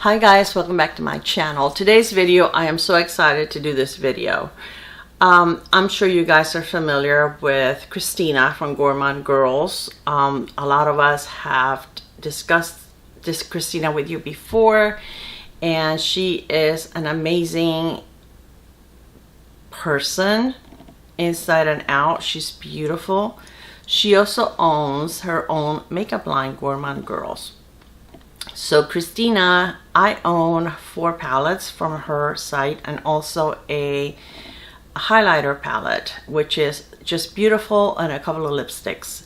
Hi guys, welcome back to my channel. Today's video, I am so excited to do this video. I'm sure you guys are familiar with Christina from Gourmande Girls. A lot of us have discussed this Christina with you before, and she is an amazing person inside and out. She's beautiful. She also owns her own makeup line, Gourmande Girls. So Christina, I own 4 palettes from her site and also a highlighter palette, which is just beautiful, and a couple of lipsticks.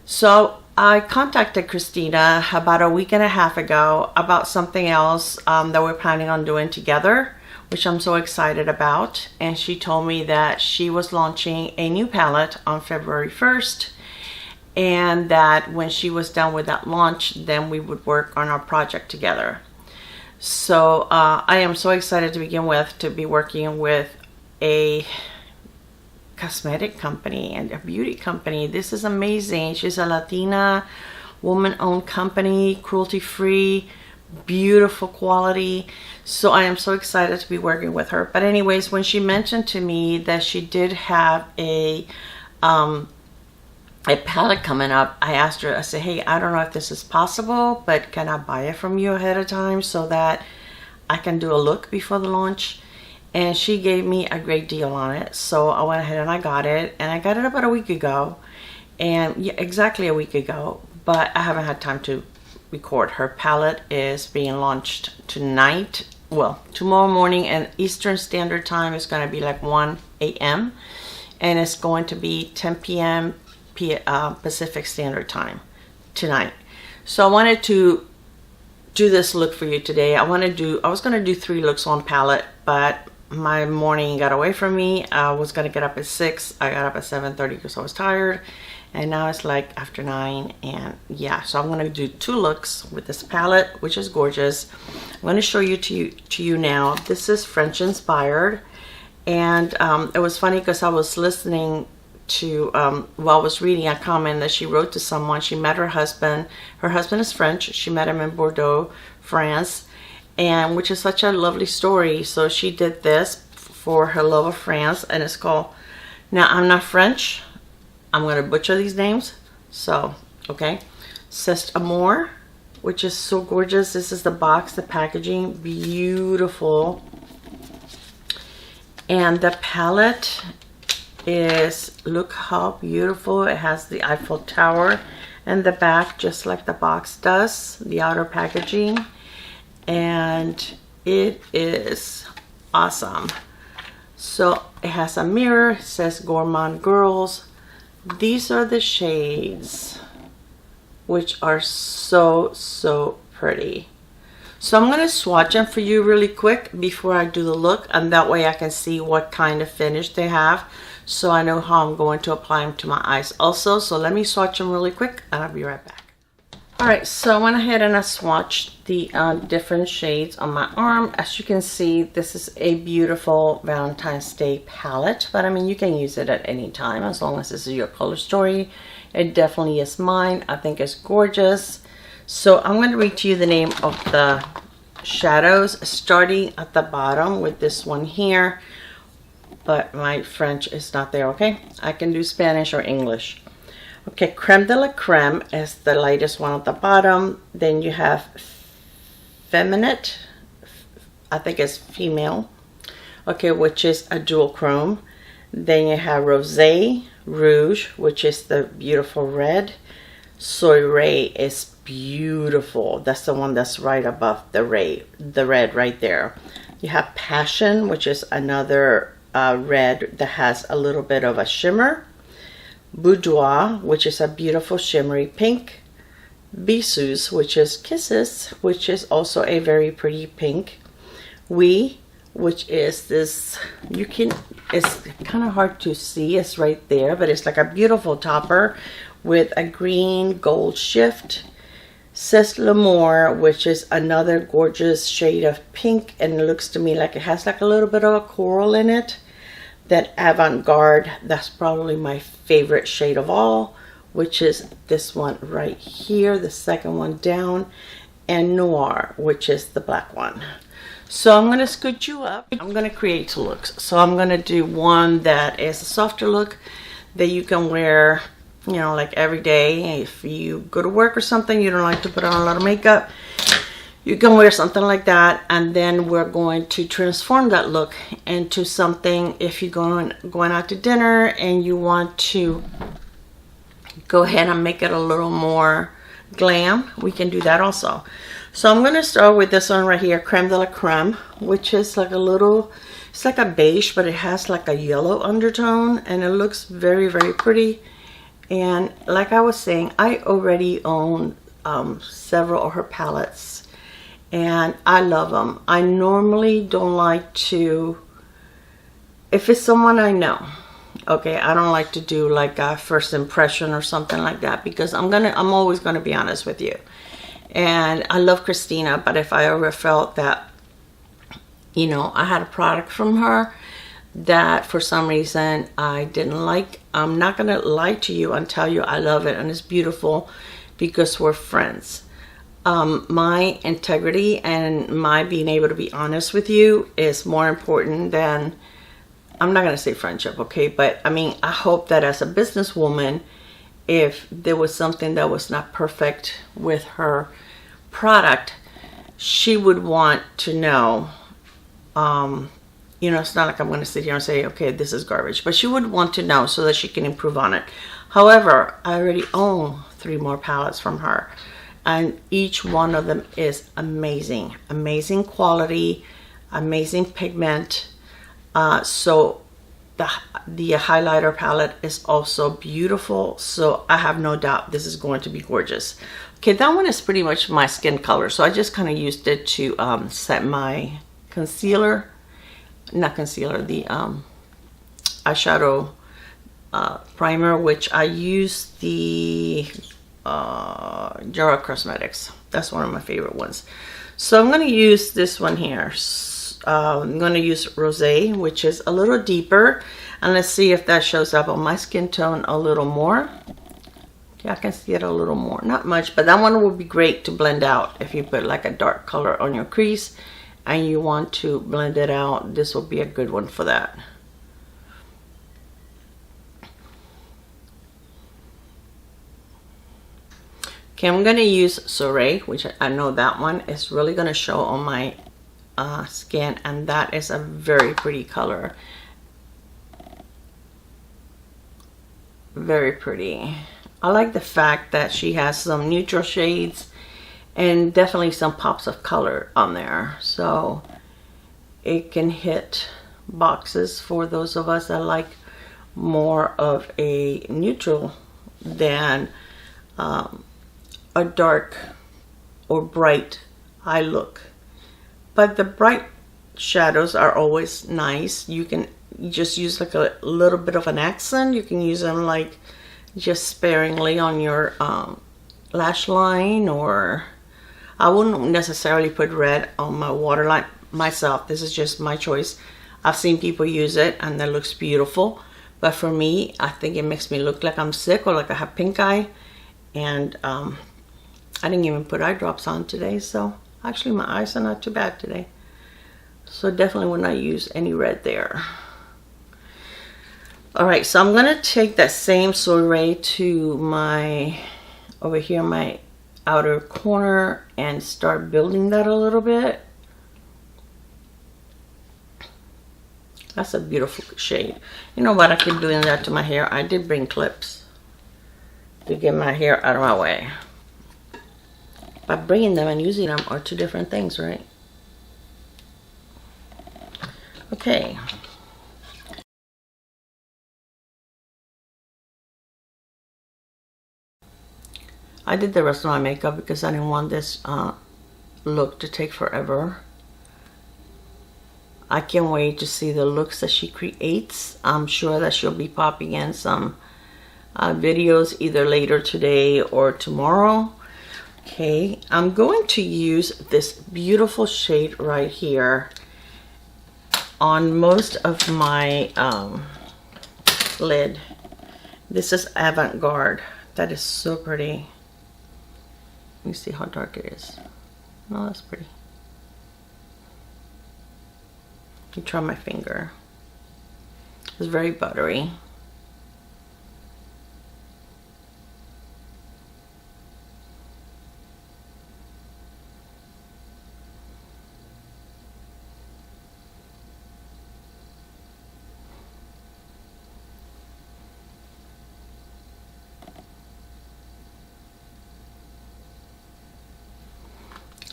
So I contacted Christina about a week and a half ago about something else that we're planning on doing together, which I'm so excited about. And she told me that she was launching a new palette on February 1st. And that when she was done with that launch, then we would work on our project together. So I am so excited to begin with to be working with a cosmetic company and a beauty company. This is amazing. She's a Latina woman-owned company, cruelty-free, beautiful quality. So I am so excited to be working with her. But anyways, when she mentioned to me that she did have a palette coming up, I asked her, I said, hey, I don't know if this is possible, but can I buy it from you ahead of time so that I can do a look before the launch? And she gave me a great deal on it. So I went ahead and I got it, and I got it about a week ago, and yeah, exactly a week ago, but I haven't had time to record. Her palette is being launched tonight, well, tomorrow morning, and Eastern Standard Time is going to be like 1 a.m. and it's going to be 10 p.m. Pacific Standard Time tonight. So I wanted to do this look for you today. I was going to do 3 looks on palette, but my morning got away from me. I was going to get up at 6. I got up at 7:30 because I was tired, and now it's like after 9. And yeah, so I'm going to do 2 looks with this palette, which is gorgeous. I'm going to show you to you now. This is French inspired, and it was funny because I was listening to while I was reading a comment that she wrote to someone. She met her husband. Her husband is French. She met him in Bordeaux, France, and which is such a lovely story. So she did this for her love of France, and it's called, now I'm not French, I'm going to butcher these names, so okay, C'est Amour, which is so gorgeous. This is the box, the packaging, beautiful, and the palette is, look how beautiful. It has the Eiffel Tower and the back, just like the box does, the outer packaging, and it is awesome. So it has a mirror, it says Gourmande Girls. These are the shades, which are so pretty. So I'm going to swatch them for you really quick before I do the look, and that way I can see what kind of finish they have, so I know how I'm going to apply them to my eyes also. So let me swatch them really quick, and I'll be right back. Alright, so I went ahead and I swatched the different shades on my arm. As you can see, this is a beautiful Valentine's Day palette, but I mean, you can use it at any time as long as this is your color story. It definitely is mine. I think it's gorgeous. So I'm going to read to you the name of the shadows, starting at the bottom with this one here, but my French is not there, okay? I can do Spanish or English. Okay, Creme de la Creme is the lightest one at the bottom. Then you have Feminine, I think it's female, okay, which is a dual chrome. Then you have Rosé Rouge, which is the beautiful red. Soirée is beautiful. That's the one that's right above the red right there. You have Passion, which is another red that has a little bit of a shimmer. Boudoir, which is a beautiful shimmery pink. Bisous, which is Kisses, which is also a very pretty pink. Oui, which is this, it's kind of hard to see, it's right there, but it's like a beautiful topper with a green gold shift. C'est L'Amour, which is another gorgeous shade of pink, and it looks to me like it has like a little bit of a coral in it. Then Avant-Garde, that's probably my favorite shade of all, which is this one right here, the second one down. and Noir, which is the black one. So I'm going to scoot you up. I'm going to create two looks. So I'm going to do one that is a softer look that you can wear, you know, like every day. If you go to work or something, you don't like to put on a lot of makeup, you can wear something like that. And then we're going to transform that look into something if you're going out to dinner and you want to go ahead and make it a little more glam, we can do that also. So I'm going to start with this one right here, Creme de la Creme, which is like a little, it's like a beige, but it has like a yellow undertone, and it looks very, very pretty. And like I was saying, I already own several of her palettes, and I love them. I normally don't like to, if it's someone I know, okay, I don't like to do like a first impression or something like that, because I'm always gonna be honest with you. And I love Christina, but if I ever felt that, you know, I had a product from her that for some reason I didn't like, I'm not gonna lie to you and tell you I love it and it's beautiful, because we're friends. My integrity and my being able to be honest with you is more important than, I'm not gonna say friendship, okay, but I mean, I hope that as a businesswoman, if there was something that was not perfect with her product, she would want to know, you know, it's not like I'm going to sit here and say, okay, this is garbage, but she would want to know so that she can improve on it. However, I already own 3 more palettes from her, and each one of them is amazing, amazing quality, amazing pigment. So the highlighter palette is also beautiful, so I have no doubt this is going to be gorgeous. Okay, that one is pretty much my skin color, so I just kind of used it to set my concealer, not concealer, the eyeshadow primer, which I use the Jara Cosmetics. That's one of my favorite ones. So I'm going to use this one here. I'm going to use Rosé, which is a little deeper, and let's see if that shows up on my skin tone a little more. Okay, I can see it a little more, not much, but that one will be great to blend out if you put like a dark color on your crease and you want to blend it out. This will be a good one for that. Okay, I'm going to use Soleil, which I know that one is really going to show on my skin, and that is a very pretty color. Very pretty. I like the fact that she has some neutral shades and definitely some pops of color on there, so it can hit boxes for those of us that like more of a neutral than a dark or bright eye look. But the bright shadows are always nice. You can just use like a little bit of an accent. You can use them like just sparingly on your lash line, or I wouldn't necessarily put red on my waterline myself. This is just my choice. I've seen people use it and that looks beautiful, but for me, I think it makes me look like I'm sick or like I have pink eye. And I didn't even put eye drops on today, so actually my eyes are not too bad today. So definitely would not use any red there. Alright, so I'm going to take that same Soleil to my, over here, my outer corner, and start building that a little bit. That's a beautiful shade. You know what, I keep doing that to my hair. I did bring clips to get my hair out of my way. But bringing them and using them are two different things, right? Okay. I did the rest of my makeup because I didn't want this look to take forever. I can't wait to see the looks that she creates. I'm sure that she'll be popping in some videos either later today or tomorrow. Okay, I'm going to use this beautiful shade right here on most of my lid. This is Avant Garde. That is so pretty. Let me see how dark it is. No, that's pretty. You try my finger. It's very buttery.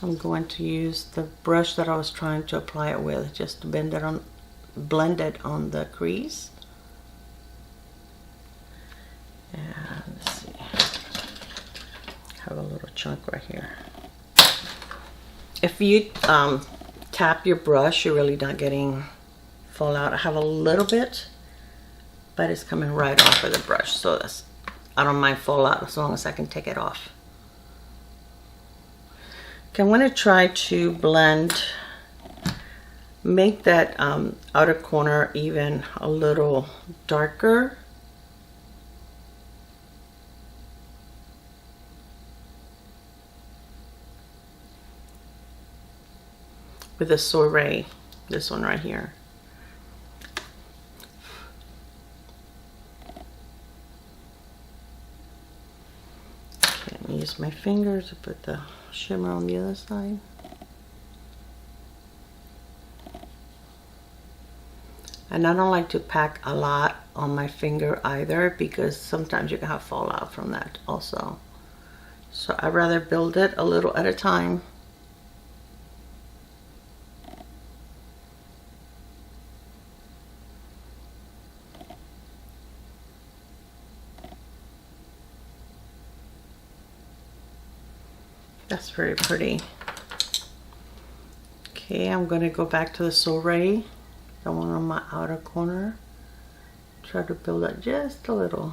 I'm going to use the brush that I was trying to apply it with, just to blend it on the crease. And let's see, I have a little chunk right here. If you tap your brush, you're really not getting fallout. I have a little bit, but it's coming right off of the brush, so I don't mind fallout as long as I can take it off. Okay, I'm going to try to blend, make that outer corner even a little darker. With a Soiree, this one right here. Okay, let me use my fingers to put the shimmer on the other side. And I don't like to pack a lot on my finger either, because sometimes you can have fallout from that also. So I'd rather build it a little at a time. That's very pretty. Okay, I'm going to go back to the Soiree, the one on my outer corner. Try to build it just a little.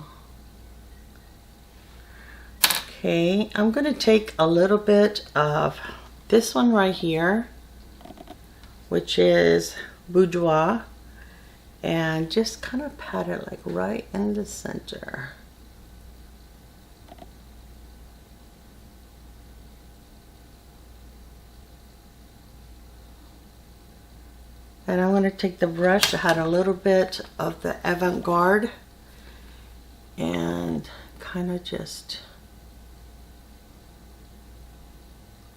Okay, I'm going to take a little bit of this one right here, which is Boudoir, and just kind of pat it like right in the center. And I'm going to take the brush that had a little bit of the avant-garde and kind of just,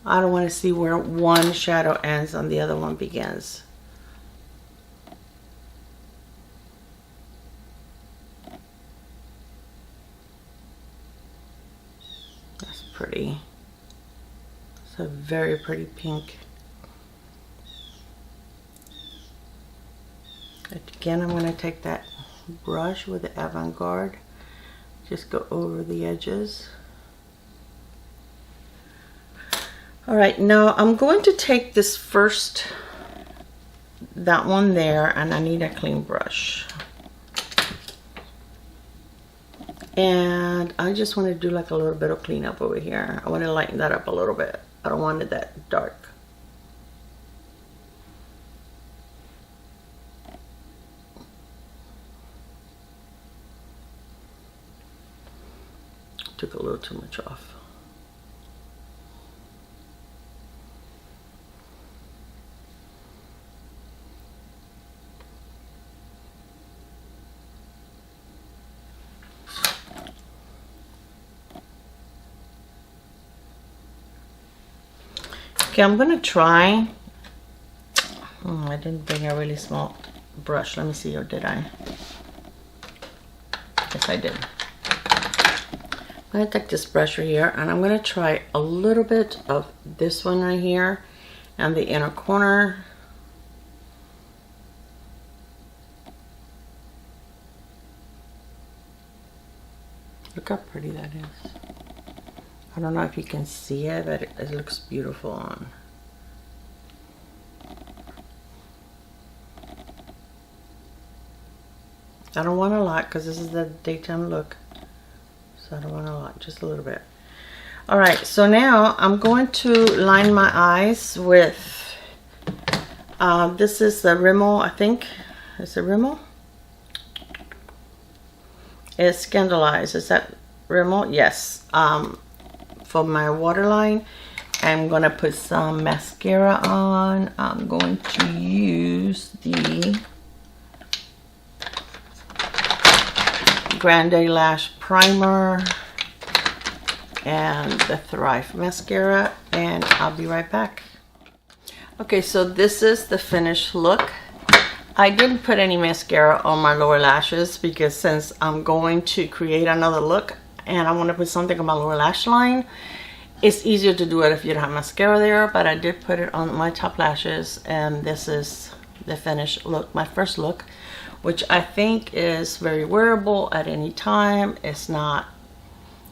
I don't want to see where one shadow ends and the other one begins. That's pretty. It's a very pretty pink. Again, I'm going to take that brush with the avant-garde, just go over the edges. All right, now I'm going to take this first, that one there, and I need a clean brush. And I just want to do like a little bit of cleanup over here. I want to lighten that up a little bit. I don't want it that dark. Took a little too much off. Okay, I'm gonna try. I didn't bring a really small brush. Let me see, or did I? Yes, I did. I'm going to take this brush right here, and I'm going to try a little bit of this one right here and the inner corner. Look how pretty that is. I don't know if you can see it, but it looks beautiful on. I don't want a lot because this is the daytime look. So I don't want a lot, just a little bit. All right, so now I'm going to line my eyes with, this is the Rimmel, I think. Is it Rimmel? It's Scandalized. Is that Rimmel? Yes. For my waterline. I'm gonna put some mascara on. I'm going to use the Grande Lash Primer and the Thrive mascara, and I'll be right back. Okay, so this is the finished look. I didn't put any mascara on my lower lashes because since I'm going to create another look and I want to put something on my lower lash line, it's easier to do it if you don't have mascara there, but I did put it on my top lashes, and this is the finished look, my first look, which I think is very wearable at any time. It's not,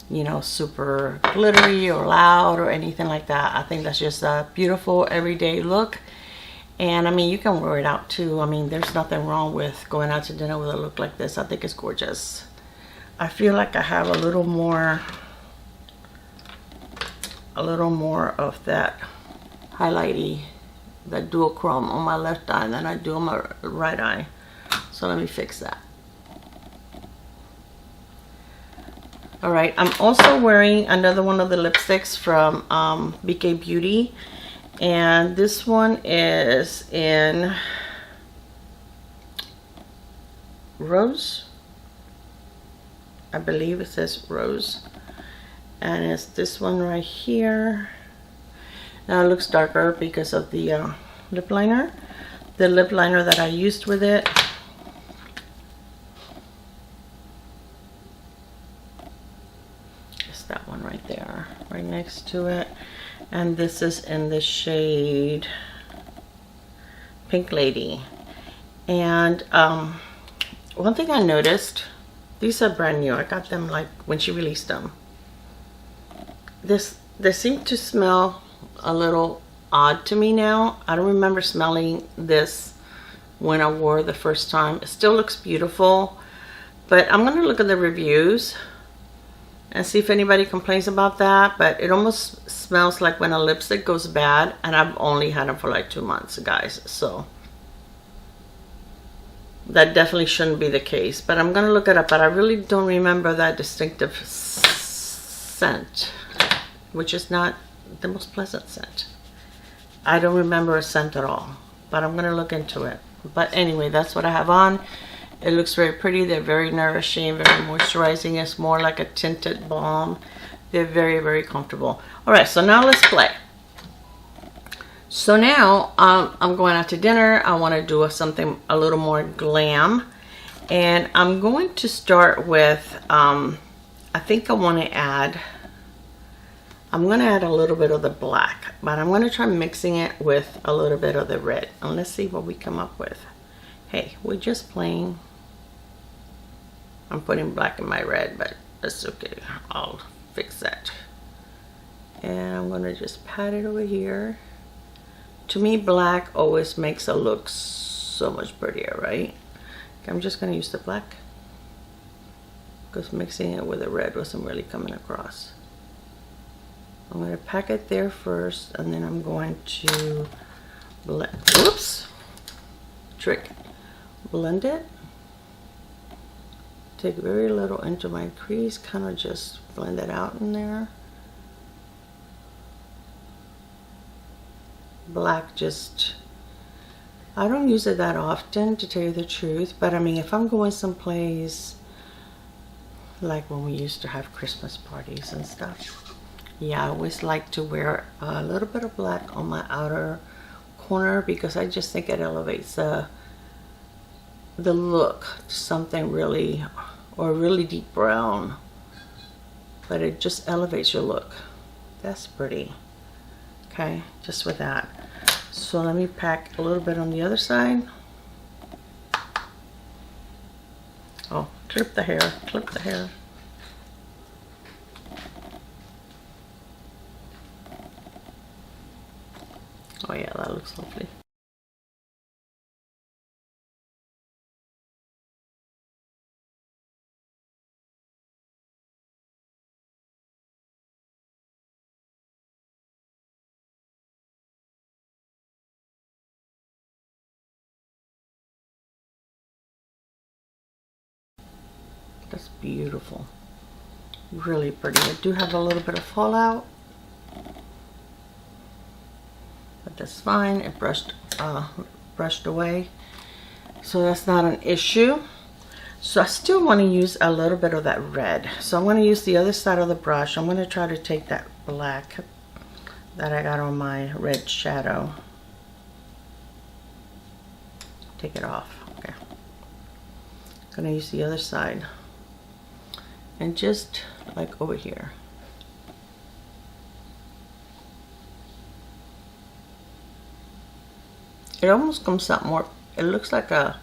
you know, super glittery or loud or anything like that. I think that's just a beautiful everyday look. And I mean, you can wear it out too. I mean, there's nothing wrong with going out to dinner with a look like this. I think it's gorgeous. I feel like I have a little more of that highlighty, that dual chrome on my left eye than I do on my right eye. So let me fix that. All right, I'm also wearing another one of the lipsticks from BK Beauty. And this one is in Rose. I believe it says Rose. And it's this one right here. Now it looks darker because of the lip liner. The lip liner that I used with it is that one right there, right next to it. And this is in the shade Pink Lady. And one thing I noticed, these are brand new. I got them like when she released them. They seem to smell a little odd to me now. I don't remember smelling this when I wore it the first time. It still looks beautiful, but I'm gonna look at the reviews and see if anybody complains about that. But it almost smells like when a lipstick goes bad, and I've only had them for like 2 months, guys, so that definitely shouldn't be the case. But I'm gonna look it up, but I really don't remember that distinctive scent, which is not the most pleasant scent. I don't remember a scent at all, but I'm gonna look into it. But anyway, that's what I have on. It looks very pretty. They're very nourishing, very moisturizing. It's more like a tinted balm. They're very, very comfortable. All right, so now let's play. So now I'm going out to dinner. I want to do something a little more glam, and I'm going to start with I think I want to add, I'm going to add a little bit of the black, but I'm going to try mixing it with a little bit of the red, and let's see what we come up with. Hey, we're just playing. I'm putting black in my red, but that's okay. I'll fix that. And I'm going to just pat it over here. To me, black always makes a look so much prettier, right? I'm just going to use the black because mixing it with the red wasn't really coming across. I'm going to pack it there first, and then I'm going to blend. Oops! Trick. Blend it. Take very little into my crease, kind of just blend it out in there. Black, just, I don't use it that often, to tell you the truth, but I mean, if I'm going someplace like when we used to have Christmas parties and stuff, yeah, I always like to wear a little bit of black on my outer corner because I just think it elevates the look to something really, or really deep brown, but it just elevates your look. That's pretty. Okay, just with that. So let me pack a little bit on the other side. Oh, clip the hair, clip the hair. Oh yeah, that looks lovely. That's beautiful. Really pretty. I do have a little bit of fallout. but that's fine. It brushed away, so that's not an issue. So I still want to use a little bit of that red, so I'm going to use the other side of the brush. I'm going to try to take that black that I got on my red shadow, take it off. Okay, I'm going to use the other side and just like over here. It almost comes out more, it looks like a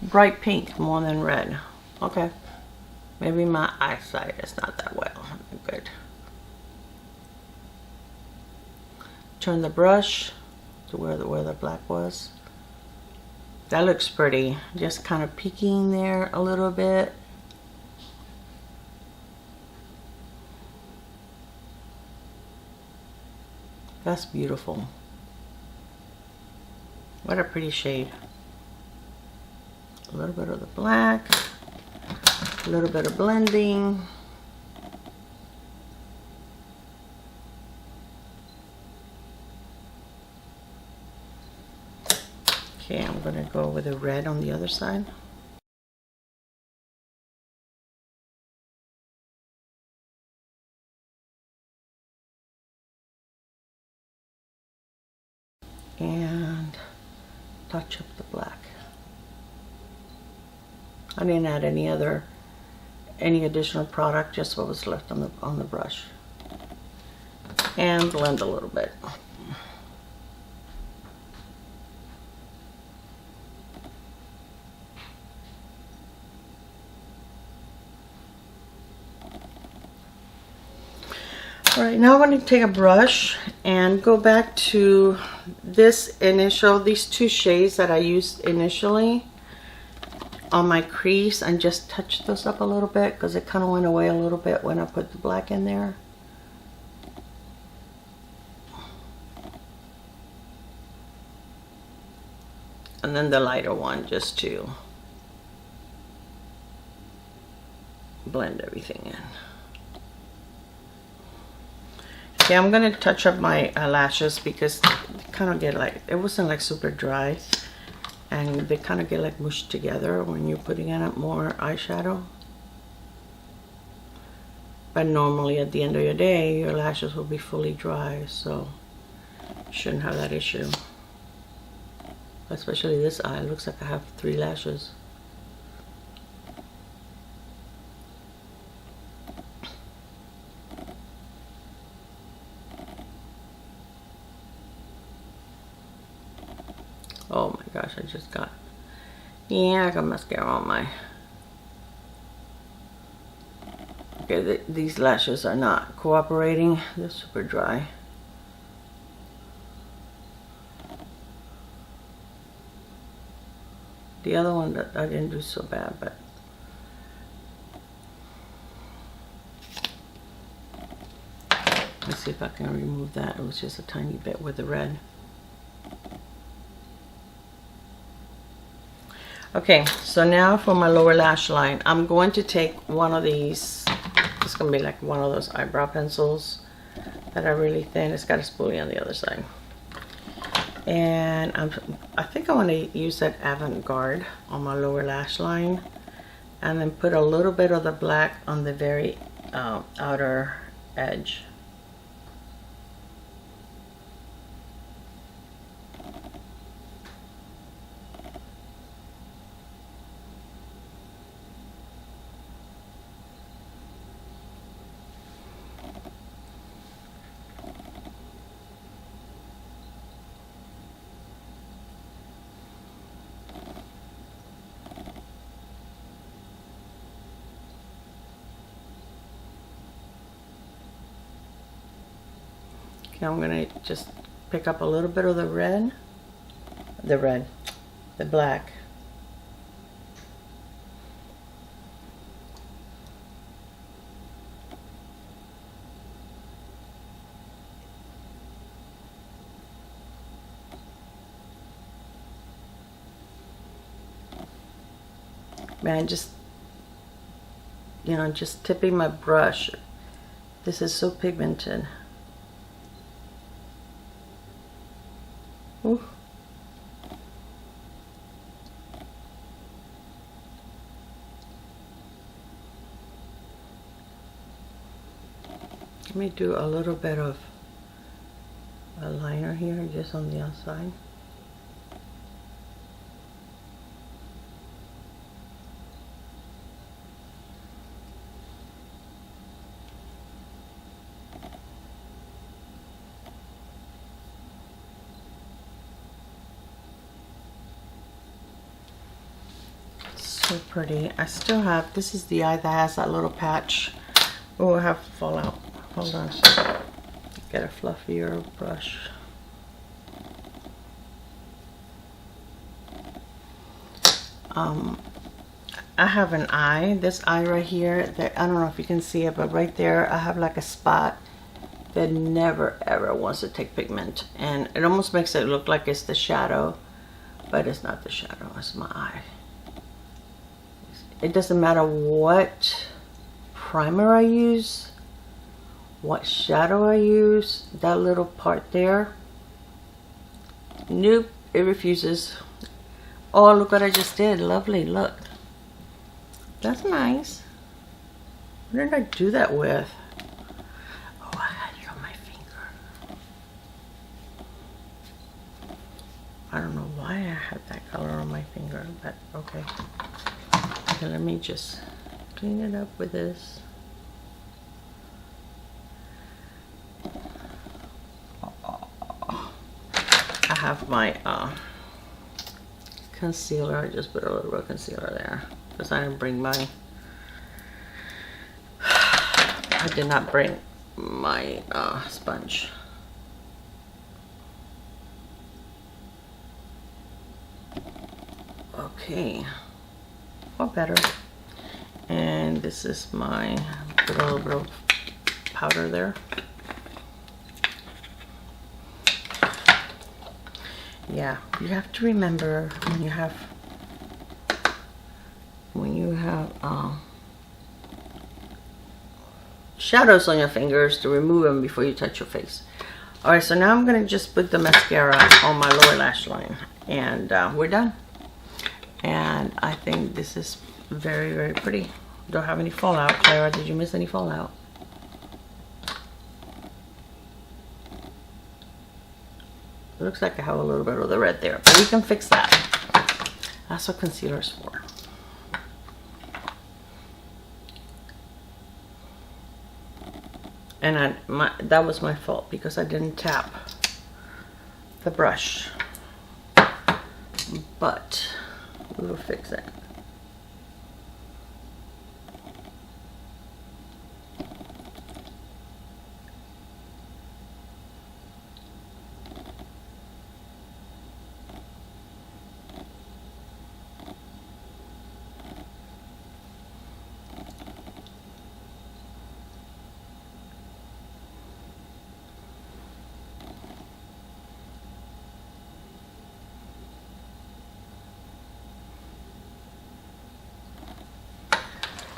bright pink more than red. Okay, maybe my eyesight is not that well. Good. Turn the brush to where the black was. That looks pretty. Just kind of peeking there a little bit. That's beautiful. What a pretty shade. A little bit of the black, a little bit of blending. Okay, I'm going to go with the red on the other side. And touch up the black. I didn't add any additional product, just what was left on the brush. And blend a little bit. Alright, now I'm going to take a brush and go back to these two shades that I used initially on my crease, and just touch those up a little bit because it kind of went away a little bit when I put the black in there. And then the lighter one, just to blend everything in. Okay, I'm gonna touch up my lashes because they kind of get like, it wasn't like super dry, and they kind of get like mushed together when you're putting in more eyeshadow. But normally at the end of your day, your lashes will be fully dry, so you shouldn't have that issue. Especially this eye, it looks like I have 3 lashes. Oh my gosh, I just got, yeah, I got mascara on my, okay, these lashes are not cooperating, they're super dry. The other one that I didn't do so bad, but let's see if I can remove that. It was just a tiny bit with the red. Okay, so now for my lower lash line, I'm going to take one of these. It's going to be like one of those eyebrow pencils that are really thin. It's got a spoolie on the other side. And I think I want to use that Avant-Garde on my lower lash line. And then put a little bit of the black on the very outer edge. Okay, I'm gonna just pick up a little bit of the black. Man, just, you know, just tipping my brush. This is so pigmented. Let me do a little bit of a liner here, just on the outside. So pretty. I still have, this is the eye that has that little patch. Oh, I have to fall out. Hold on a second. Get a fluffier brush. I have an eye, this eye right here, that I don't know if you can see it, but right there I have like a spot that never ever wants to take pigment, and it almost makes it look like it's the shadow, but it's not the shadow, it's my eye. It doesn't matter what primer I use, what shadow I use, that little part there, nope, it refuses. Oh, look what I just did. Lovely, look. That's nice. What did I do that with? Oh, I had it on my finger. I don't know why I had that color on my finger, but okay. Okay, let me just clean it up with this. I have my concealer. I just put a little bit of concealer there because I didn't bring my I did not bring my sponge. Okay, or better. And this is my, put a little bit of powder there. Yeah, you have to remember when you have shadows on your fingers to remove them before you touch your face. All right, so now I'm gonna just put the mascara on my lower lash line, and we're done. And I think this is very, very pretty. Don't have any fallout. Clara, did you miss any fallout? It looks like I have a little bit of the red there, but we can fix that. That's what concealer is for. And that was my fault because I didn't tap the brush. But we will fix it.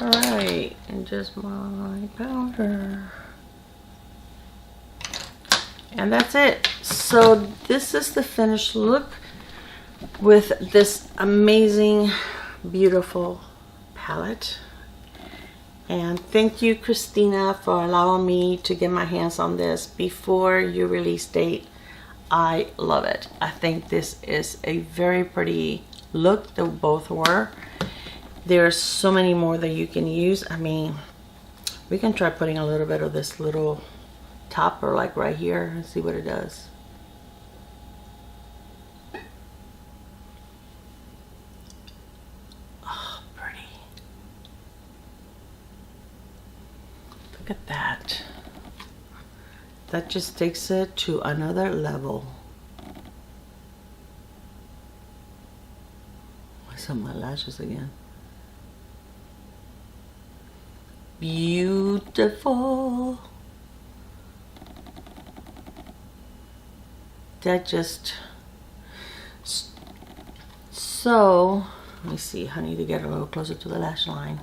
Alright, and just my powder. And that's it. So this is the finished look with this amazing, beautiful palette. And thank you, Christina, for allowing me to get my hands on this before your release date. I love it. I think this is a very pretty look. They both were. There's so many more that you can use. I mean, we can try putting a little bit of this little topper like right here and see what it does. Oh, pretty. Look at that. That just takes it to another level. What's on my lashes again? Beautiful. That just so, let me see, I need to get a little closer to the lash line,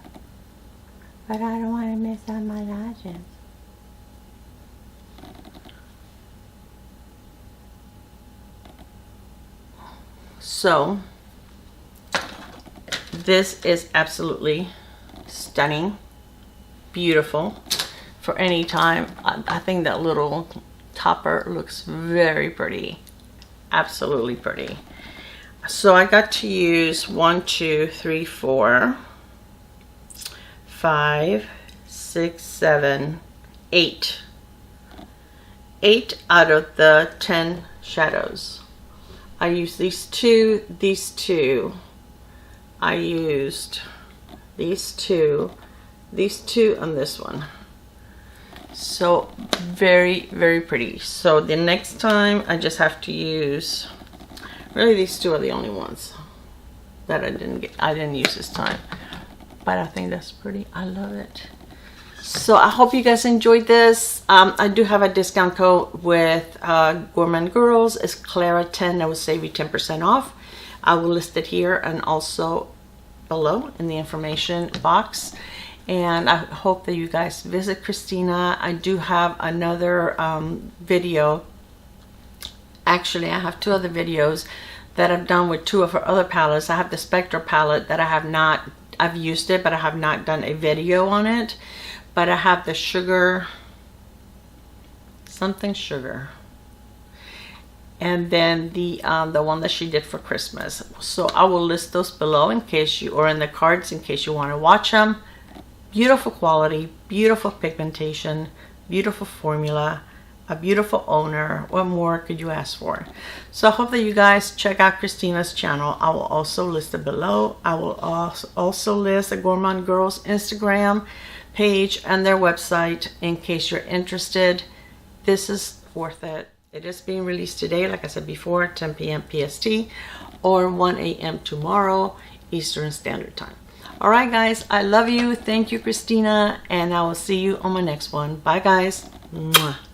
but I don't want to miss out my lashes. So this is absolutely stunning. Beautiful. for any time. I think that little topper looks very pretty. Absolutely pretty. So I got to use 1, 2, 3, 4, 5, 6, 7, 8. 8 out of the 10 shadows. I used these two, I used these two, and this one. So very, very pretty. So the next time I just have to use, really these two are the only ones that I didn't use this time. But I think that's pretty. I love it. So I hope you guys enjoyed this. I do have a discount code with Gourmande Girls. It's Clara10. That will save you 10% off. I will list it here and also below in the information box. And I hope that you guys visit Christina. I do have another video. Actually, I have 2 other videos that I've done with 2 of her other palettes. I have the Spectra palette that I've used it, but I have not done a video on it. But I have the sugar, something sugar. And then the one that she did for Christmas. So I will list those below in case you, or in the cards in case you want to watch them. Beautiful quality, beautiful pigmentation, beautiful formula, a beautiful owner. What more could you ask for? So I hope that you guys check out Christina's channel. I will also list it below. I will also list the Gourmande Girls Instagram page and their website in case you're interested. This is worth it. It is being released today, like I said before, 10 p.m. PST or 1 a.m. tomorrow Eastern Standard Time. All right, guys, I love you. Thank you, Christina, and I will see you on my next one. Bye, guys. Mwah.